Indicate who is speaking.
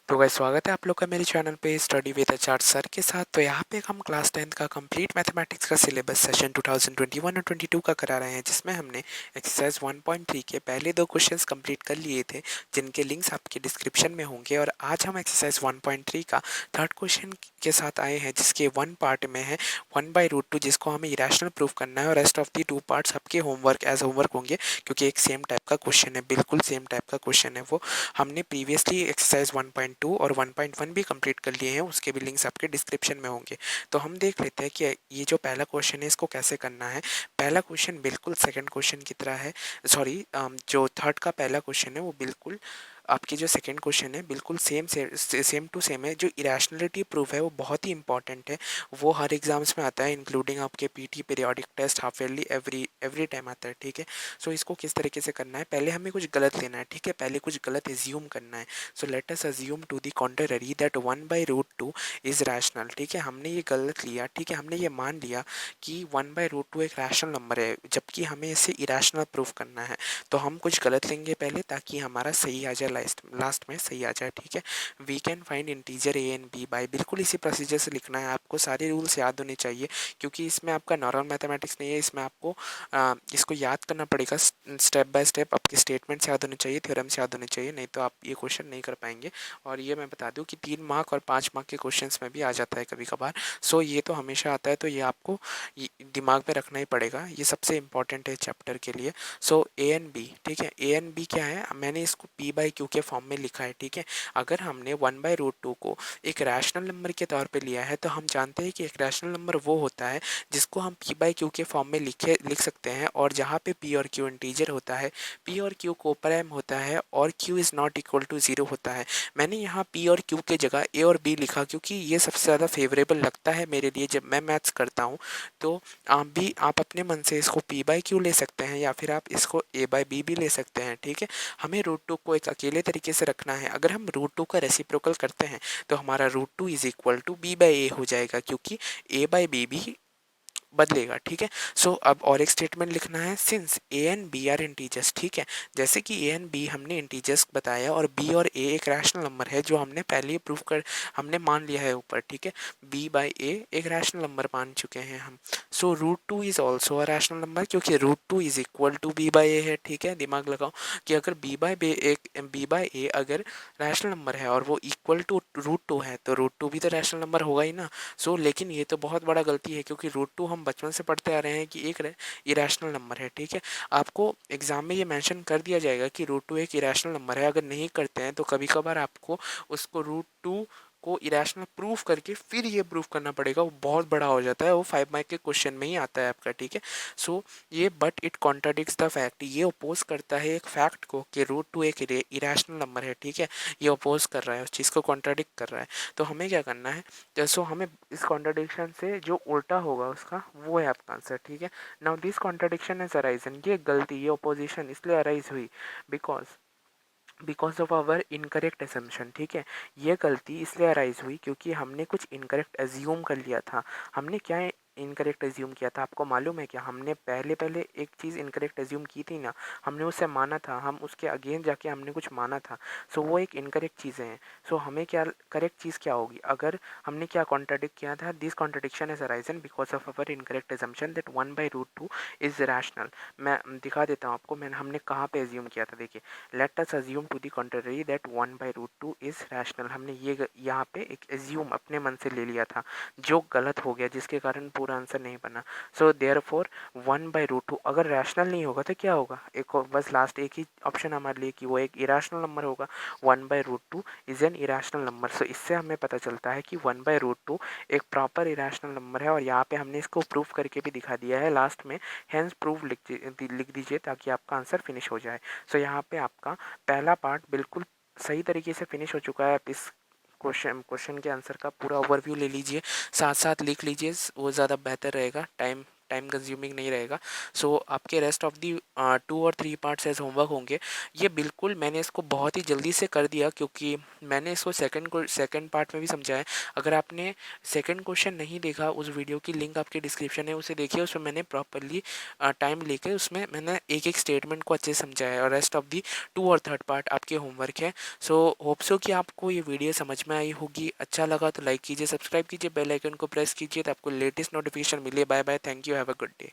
Speaker 1: तो गाइस स्वागत है आप लोग का मेरे चैनल पे स्टडी विद एचआर सर के साथ। तो यहाँ पे हम क्लास 10th का कंप्लीट मैथमेटिक्स का सिलेबस सेशन 2021 और 22 का करा रहे हैं, जिसमें हमने एक्सरसाइज 1.3 के पहले 2 क्वेश्चंस कंप्लीट कर लिए थे, जिनके लिंक्स आपके डिस्क्रिप्शन में होंगे। और आज हम एक्सरसाइज 1.3 का थर्ड क्वेश्चन के साथ आए हैं, जिसके 1 पार्ट में है 1/√2, जिसको हमें इरेशनल प्रूफ करना है। और रेस्ट ऑफ दी 2 पार्ट्स आपके होमवर्क एज होमवर्क होंगे, क्योंकि एक सेम टाइप का क्वेश्चन है, बिल्कुल सेम टाइप का क्वेश्चन है। वो हमने प्रीवियसली एक्सरसाइज 1.2 और 1.1 भी कंप्लीट कर लिए हैं, उसके भी लिंक्स आपके डिस्क्रिप्शन में होंगे। तो हम देख लेते हैं कि ये जो पहला क्वेश्चन है इसको कैसे करना है। पहला क्वेश्चन बिल्कुल सेकंड क्वेश्चन की तरह है, सॉरी जो थर्ड का पहला क्वेश्चन है वो बिल्कुल आपकी जो सेकंड क्वेश्चन है बिल्कुल सेम टू सेम है। जो इरेशनलिटी प्रूफ है वो बहुत ही इंपॉर्टेंट है, वो हर एग्जाम्स में आता है, इंक्लूडिंग आपके PT, periodic test, half yearly, every time आता है। ठीक है, सो इसको किस तरीके से करना है, पहले हमें कुछ गलत लेना है। ठीक है, पहले कुछ गलत एज्यूम करना है। So let us assume to the contrary that 1/√2 is rational. ठीक है, हमने ये गलत लिया, ठीक है, हमने ये मान लिया कि 1/√2 एक रैशनल नंबर है, जबकि हमें इसे इरेशनल प्रूफ करना है। तो हम कुछ गलत लेंगे पहले, ताकि हमारा सही आ जाए, लास्ट में सही आ जाए। ठीक है, we can find integer a and b by, बिल्कुल इसी प्रोसीजर से लिखना है। आपको सारे रूल्स याद होने चाहिए, क्योंकि इसमें आपका नॉर्मल मैथमेटिक्स नहीं है, इसमें आपको इसको याद करना पड़ेगा स्टेप बाय स्टेप। आपके स्टेटमेंट्स याद होने चाहिए, थ्योरम्स याद होने चाहिए, नहीं तो आप ये क्वेश्चन नहीं कर पाएंगे। और ये मैं बता दूं कि 3 मार्क और 5 मार्क के क्वेश्चंस में भी आ जाता है कभी कभार। सो ये तो हमेशा आता है, तो ये आपको दिमाग में रखना ही पड़ेगा, ये सबसे इंपॉर्टेंट है चैप्टर के लिए। सो ए एंड बी, ठीक है, ए एंड बी क्या है, मैंने इसको p/q के फॉर्म में लिखा है। ठीक है, अगर हमने 1/√2 को एक रैशनल नंबर के तौर पे लिया है, तो हम जानते हैं कि एक रैशनल नंबर वो होता है जिसको हम p/q के फॉर्म में लिख सकते हैं, और जहाँ पे p और q इंटीजर होता है, p और q कोप्राइम होता है, और q is not equal to 0 होता है। मैंने यहाँ p और q के जगह a और b लिखा, क्योंकि ये सबसे ज़्यादा फेवरेबल लगता है मेरे लिए जब मैं मैथ्स करता हूँ। तो आप अपने मन से इसको p/q ले सकते हैं, या फिर आप इसको a/b भी ले सकते हैं। ठीक है, हमें √2 को एक अकेले तरीके से रखना है। अगर हम √2 का रेसिप्रोकल करते हैं, तो हमारा √2 इज इक्वल टू b/a हो जाएगा, क्योंकि a/b भी बदलेगा। ठीक है, सो अब और एक स्टेटमेंट लिखना है, since a and b are integers. ठीक है, जैसे कि ए एंड बी हमने इंटीजर्स बताया, और बी और ए एक रैशनल नंबर है, जो हमने पहले ही प्रूव कर हमने मान लिया है ऊपर। ठीक है, b/a एक रैशनल नंबर मान चुके हैं हम। सो √2 is also a rational number, क्योंकि √2 इज इक्वल टू b/a है। ठीक है, दिमाग लगाओ कि अगर b/a अगर रैशनल नंबर है और वो इक्वल टू √2 है, तो √2 भी तो रैशनल नंबर होगा ही ना। सो लेकिन ये तो बहुत बड़ा गलती है, क्योंकि √2 हम बचपन से पढ़ते आ रहे हैं कि एक इरेशनल नंबर है। ठीक है, आपको एग्जाम में ये मेंशन कर दिया जाएगा कि √2 एक इरेशनल नंबर है। अगर नहीं करते हैं तो कभी कभार आपको उसको √2 को इरेशनल प्रूफ करके फिर ये प्रूफ करना पड़ेगा, वो बहुत बड़ा हो जाता है, वो 5 मार्क के क्वेश्चन में ही आता है आपका। ठीक है, सो ये बट इट कॉन्ट्राडिक्स द फैक्ट, ये अपोज करता है एक फैक्ट को कि √2 एक इरेशनल नंबर है। ठीक है, ये अपोज कर रहा है, उस चीज़ को कॉन्ट्राडिक्ट कर रहा है। तो हमें क्या करना है, सो हमें इस कॉन्ट्राडिक्शन से जो उल्टा होगा उसका, वो है आपका आंसर। ठीक है, now this contradiction is arisen, ये गलती, ये ओपोजिशन इसलिए अराइज हुई बिकॉज ऑफ आवर इनकरेक्ट एसम्पशन। ठीक है, ये गलती इसलिए अराइज हुई क्योंकि हमने कुछ इनकरेक्ट एज्यूम कर लिया था। हमने क्या इनकरेक्ट एज्यूम किया था, आपको मालूम है क्या? हमने पहले पहले एक चीज़ इनकरेक्ट एज्यूम की थी ना, हमने उसे माना था, हम उसके अगेंस्ट जाके हमने कुछ माना था। सो वो एक इनकरेक्ट चीज़ें हैं। सो हमें क्या करेक्ट चीज़ क्या होगी, अगर हमने क्या कॉन्ट्राडिक्ट किया था, this contradiction is arisen because of our incorrect assumption that 1/√2 is rational. मैं दिखा देता हूँ आपको, मैंने हमने कहाँ पे एज्यूम किया था। देखिए, let us assume to the contrary that 1/√2 is rational. हमने ये यहाँ पे एक एज्यूम अपने मन से ले लिया था, जो गलत हो गया, जिसके कारण पूरा आंसर नहीं बना। सो देयरफॉर 1/√2 अगर रैशनल नहीं होगा तो क्या होगा, एक बस लास्ट एक ही ऑप्शन हमारे लिए कि वो एक इरेशनल नंबर होगा। 1/√2 इज एन इरेशनल नंबर। सो इससे हमें पता चलता है कि 1/√2 एक प्रॉपर इरेशनल नंबर है, और यहाँ पे हमने इसको प्रूफ करके भी दिखा दिया है लास्ट में। हेंस प्रूफ लिख दीजिए ताकि आपका आंसर फिनिश हो जाए। सो यहाँ पे आपका पहला पार्ट बिल्कुल सही तरीके से फिनिश हो चुका है। आप इस क्वेश्चन के आंसर का पूरा ओवरव्यू ले लीजिए, साथ साथ लिख लीजिए, वो ज़्यादा बेहतर रहेगा, टाइम टाइम कंज्यूमिंग नहीं रहेगा। सो आपके रेस्ट ऑफ दी 2 और 3 पार्ट्स एज होमवर्क होंगे। ये बिल्कुल मैंने इसको बहुत ही जल्दी से कर दिया क्योंकि मैंने इसको सेकंड पार्ट में भी समझाया है। अगर आपने सेकंड क्वेश्चन नहीं देखा, उस वीडियो की लिंक आपके डिस्क्रिप्शन है, उसे देखिए। उसमें मैंने प्रॉपरली टाइम लेके उसमें मैंने एक एक स्टेटमेंट को अच्छे से समझाया है और रेस्ट ऑफ दी 2 और 3rd पार्ट आपके होमवर्क है। सो होप सो कि आपको ये वीडियो समझ में आई होगी। अच्छा लगा तो लाइक कीजिए, सब्सक्राइब कीजिए, बेल आइकन को प्रेस कीजिए तो आपको लेटेस्ट नोटिफिकेशन मिले। Bye bye, thank you, have a good day.